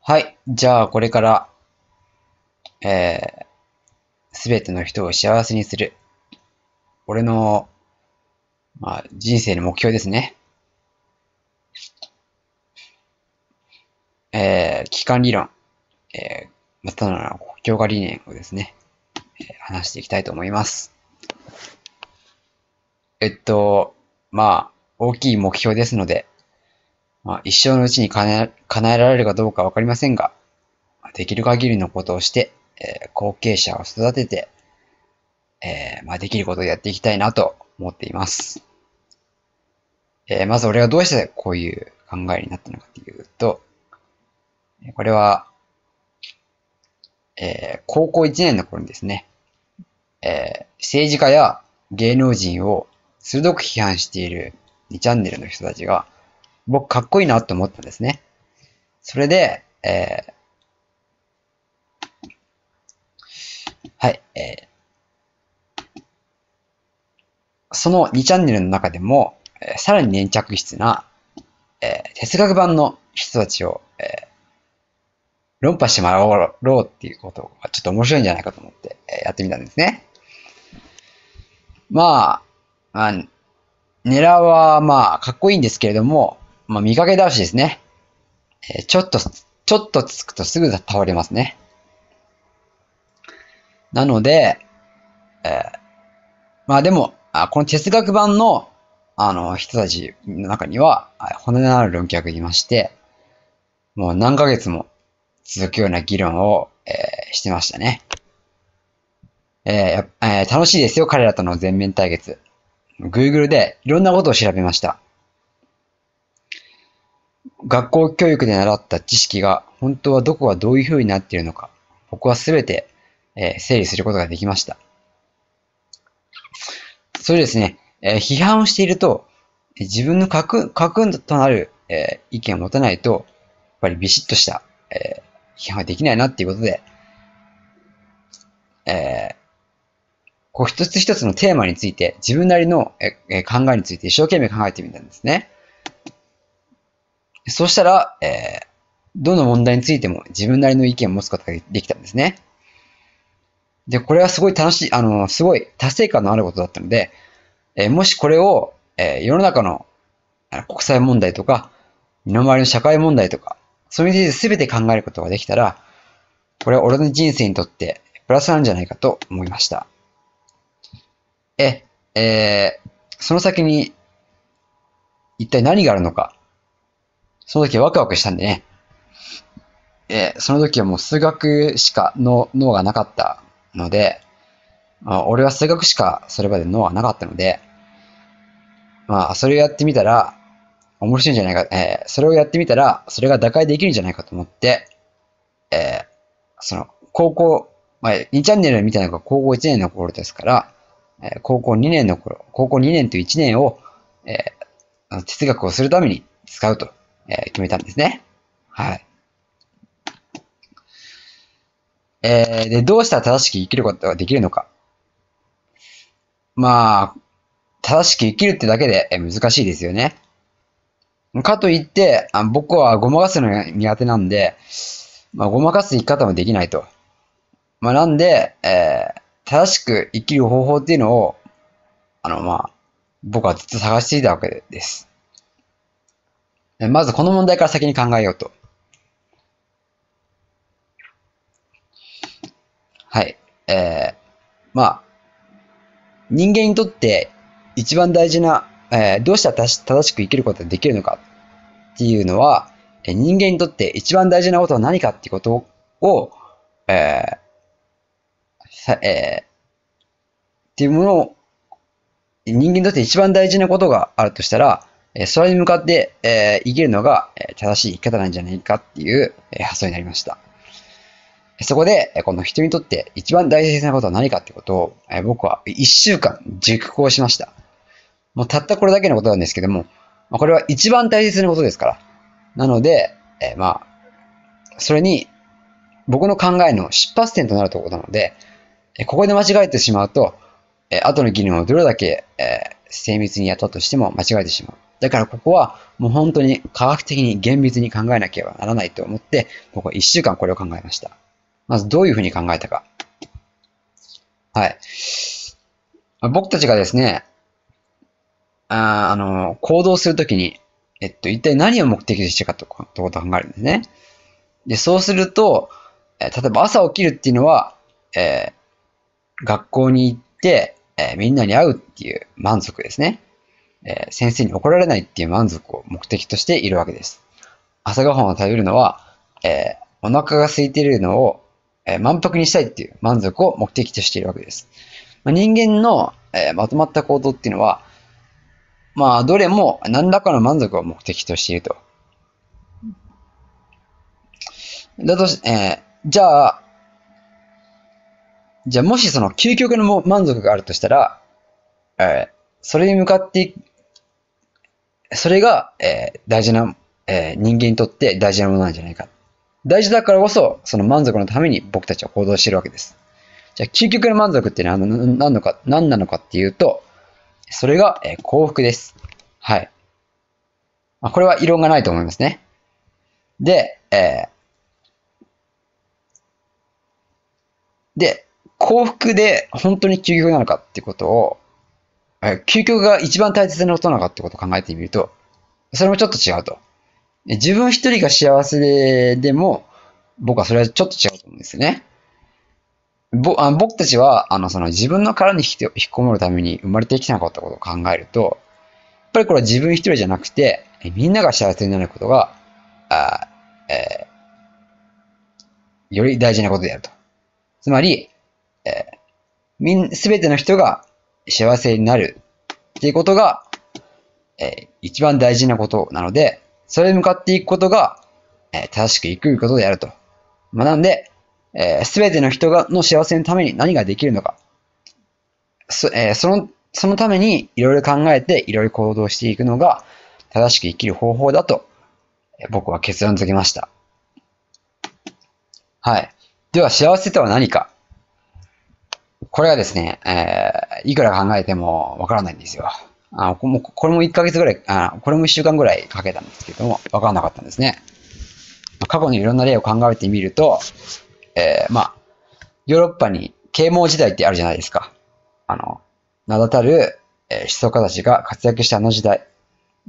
はい。じゃあ、これから、すべての人を幸せにする。俺の、人生の目標ですね。機関理論、またの国境化理念をですね、話していきたいと思います。えっと、大きい目標ですので、一生のうちに叶えられるかどうかわかりませんが、できる限りのことをして、後継者を育てて、できることをやっていきたいなと思っています。まず俺がどうしてこういう考えになったのかというと、これは、高校1年の頃にですね、政治家や芸能人を鋭く批判している2チャンネルの人たちが、僕かっこいいなと思ったんですね。それで、はい、その2チャンネルの中でも、さらに粘着質な、哲学版の人たちを、論破してもらおうっていうことがちょっと面白いんじゃないかと思って、やってみたんですね。まあ、まあ、狙はかっこいいんですけれども、見かけ倒しですね。ちょっとつくとすぐ倒れますね。なので、でも、この哲学版の、人たちの中には、骨のある論客がいまして、もう何ヶ月も続くような議論を、してましたね。楽しいですよ、彼らとの全面対決。Google でいろんなことを調べました。学校教育で習った知識が本当はどこがどういう風になっているのか、僕はすべて、整理することができました。それですね、批判をしていると、自分の核となる、意見を持たないと、やっぱりビシッとした、批判ができないなっていうことで、こう一つ一つのテーマについて自分なりの考えについて一生懸命考えてみたんですね。そうしたら、どの問題についても自分なりの意見を持つことができたんですね。で、これはすごい楽しい、すごい達成感のあることだったので、もしこれを、世の中の国際問題とか、身の回りの社会問題とか、そういうについて全て考えることができたら、これは俺の人生にとってプラスなんじゃないかと思いました。その先に一体何があるのか、その時はワクワクしたんでね、その時はもう数学しか脳がなかったので、俺は数学しかそれまで脳がなかったので、それをやってみたら、面白いんじゃないか、それをやってみたら、それが打開できるんじゃないかと思って、その、2チャンネルみたいなのが高校1年の頃ですから、高校2年の頃、高校2年と1年を、哲学をするために使うと、決めたんですね。はい。で、どうしたら正しく生きることができるのか。正しく生きるってだけで難しいですよね。かといって、僕はごまかすのが苦手なんで、ごまかす生き方もできないと。なんで、正しく生きる方法っていうのを、僕はずっと探していたわけです。まずこの問題から先に考えようと。はい。人間にとって一番大事な、どうしたら正しく生きることができるのかっていうのは、人間にとって一番大事なことは何かっていうことを、っていうものを、人間にとって一番大事なことがあるとしたら、それに向かって、生きるのが正しい生き方なんじゃないかっていう発想になりました。そこで、この人にとって一番大切なことは何かってことを、僕は1週間熟考しました。もうたったこれだけのことなんですけども、これは一番大切なことですから。なので、それに僕の考えの出発点となるところなので、ここで間違えてしまうと、後の議論をどれだけ、精密にやったとしても間違えてしまう。だからここはもう本当に科学的に厳密に考えなければならないと思って、僕は1週間これを考えました。まずどういうふうに考えたか。はい。僕たちがですね、行動するときに、一体何を目的にしてかということを考えるんですね。で、そうすると、例えば朝起きるっていうのは、学校に行って、みんなに会うっていう満足ですね。先生に怒られないっていう満足を目的としているわけです。朝ごはんを食べるのは、お腹が空いているのを、満腹にしたいっていう満足を目的としているわけです。人間の、まとまった行動っていうのは、どれも何らかの満足を目的としていると。だとし、じゃあもしその究極の満足があるとしたら、それに向かってそれが、大事な、人間にとって大事なものなんじゃないか。大事だからこそ、その満足のために僕たちは行動しているわけです。じゃあ、究極の満足っていうのは何なのかっていうと、それが、幸福です。はい。これは異論がないと思いますね。で、幸福で本当に究極なのかっていうことを、究極が一番大切なことなのかってことを考えてみると、それもちょっと違うと。自分一人が幸せでも、僕はそれはちょっと違うと思うんですよね。僕たちは、その自分の殻に引きこもるために生まれてきたのかってことを考えると、やっぱりこれは自分一人じゃなくて、みんなが幸せになることが、より大事なことであると。つまり、すべての人が幸せになるっていうことが、一番大事なことなので、それに向かっていくことが、正しく生きることであると。なんで、すべての人の幸せのために何ができるのか。そのためにいろいろ考えていろいろ行動していくのが正しく生きる方法だと、僕は結論付けました。はい。では幸せとは何か。これはですね、いくら考えてもわからないんですよ。これも1ヶ月ぐらい、これも1週間ぐらいかけたんですけども、わからなかったんですね。過去にいろんな例を考えてみると、ヨーロッパに啓蒙時代ってあるじゃないですか。名だたる、思想家たちが活躍したあの時代。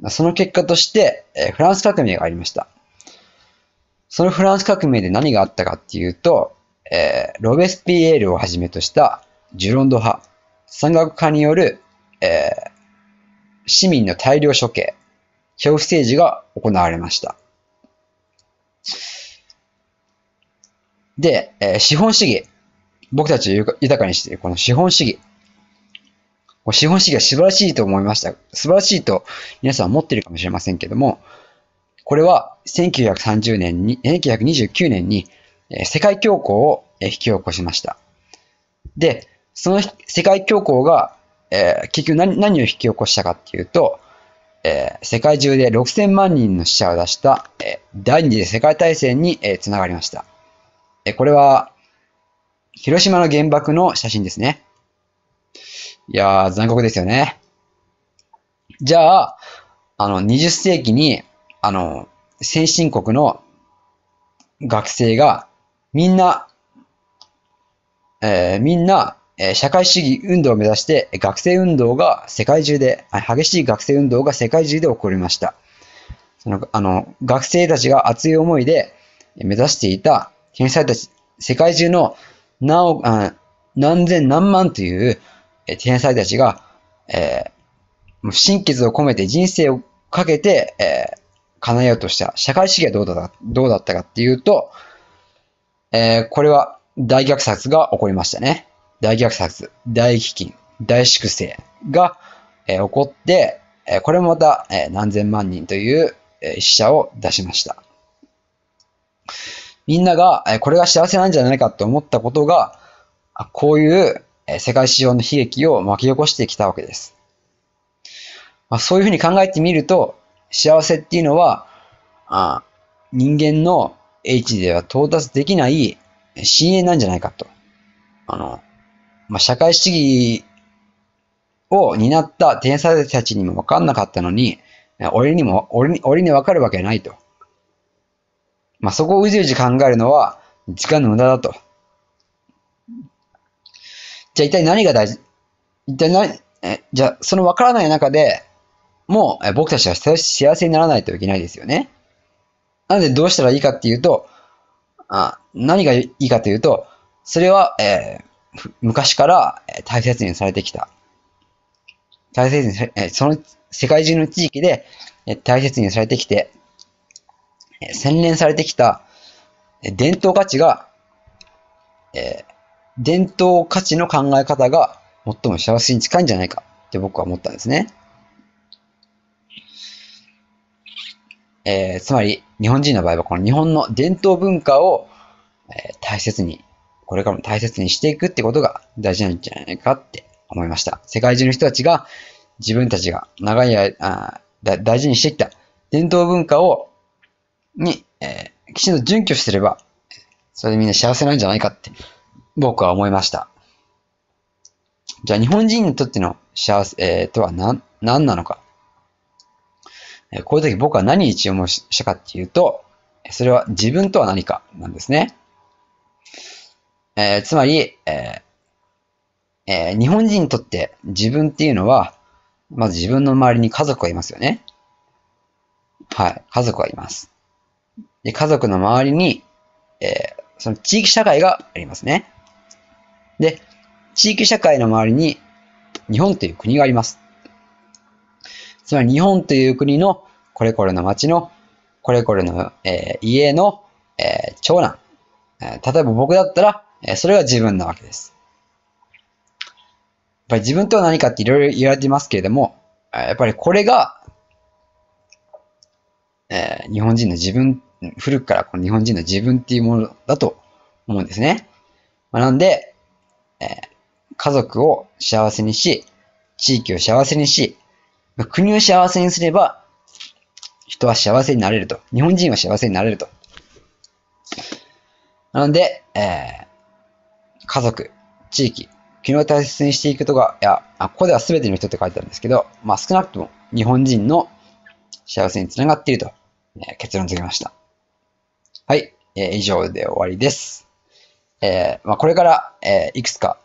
その結果として、フランス革命がありました。そのフランス革命で何があったかっていうと、ロベスピエールをはじめとしたジュロンド派、山岳派による、市民の大量処刑、恐怖政治が行われました。で、資本主義。僕たちを豊かにしているこの資本主義。資本主義は素晴らしいと思いました。素晴らしいと皆さん思っているかもしれませんけども、これは1929年に世界恐慌を引き起こしました。で、その世界恐慌が結局何を引き起こしたかっていうと、世界中で6000万人の死者を出した第二次世界大戦につながりました。これは広島の原爆の写真ですね。いやー、残酷ですよね。じゃあ、20世紀に、先進国の学生が、みんな、社会主義運動を目指して、激しい学生運動が世界中で起こりました。学生たちが熱い思いで目指していた天才たち、世界中の何千何万という天才たちが、心血を込めて人生をかけて、叶えようとした社会主義はどうだったかっていうと、これは大虐殺が起こりましたね。大虐殺、大飢饉、大粛清が、起こって、これもまた、何千万人という、死者を出しました。みんなが、これが幸せなんじゃないかと思ったことが、こういう世界史上の悲劇を巻き起こしてきたわけです。そういうふうに考えてみると、幸せっていうのは、人間の英知では到達できない深淵なんじゃないかと。社会主義を担った天才たちにも分かんなかったのに、俺にわかるわけないと。まあ、そこをうじうじ考えるのは、時間の無駄だと。じゃあ一体何が大事一体何、じゃあそのわからない中で、もう僕たちは幸せにならないといけないですよね。なのでどうしたらいいかっていうと、何がいいかというと、それは、昔から大切にされてきた。大切にその世界中の地域で大切にされてきて、洗練されてきた伝統価値が、伝統価値の考え方が最も幸せに近いんじゃないかって僕は思ったんですね。つまり日本人の場合はこの日本の伝統文化を大切に、これからも大切にしていくってことが大事なんじゃないかって思いました。世界中の人たちが自分たちが長い間大事にしてきた伝統文化に、きちんと準拠すれば、それでみんな幸せなんじゃないかって僕は思いました。じゃあ日本人にとっての幸せ、とは何なのか。こういう時僕は何に注目したかっていうと、それは自分とは何かなんですね。つまり、日本人にとって自分っていうのは、まず自分の周りに家族がいますよね。はい、家族がいます。で、家族の周りに、その地域社会がありますね。で、地域社会の周りに日本という国があります。つまり日本という国のこれこれの町のこれこれの、家の、長男。例えば僕だったら、それが自分なわけです。やっぱり自分とは何かっていろいろ言われていますけれども、やっぱりこれが、日本人の自分、古くからこの日本人の自分っていうものだと思うんですね。なので、家族を幸せにし、地域を幸せにし、国を幸せにすれば、人は幸せになれると。日本人は幸せになれると。なので、家族、地域、国を大切にしていくことが、ここでは全ての人って書いてあるんですけど、まあ少なくとも日本人の幸せにつながっていると、結論付けました。はい、以上で終わりです。これから、いくつか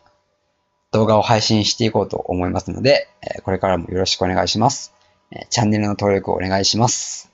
動画を配信していこうと思いますので、これからもよろしくお願いします。チャンネルの登録をお願いします。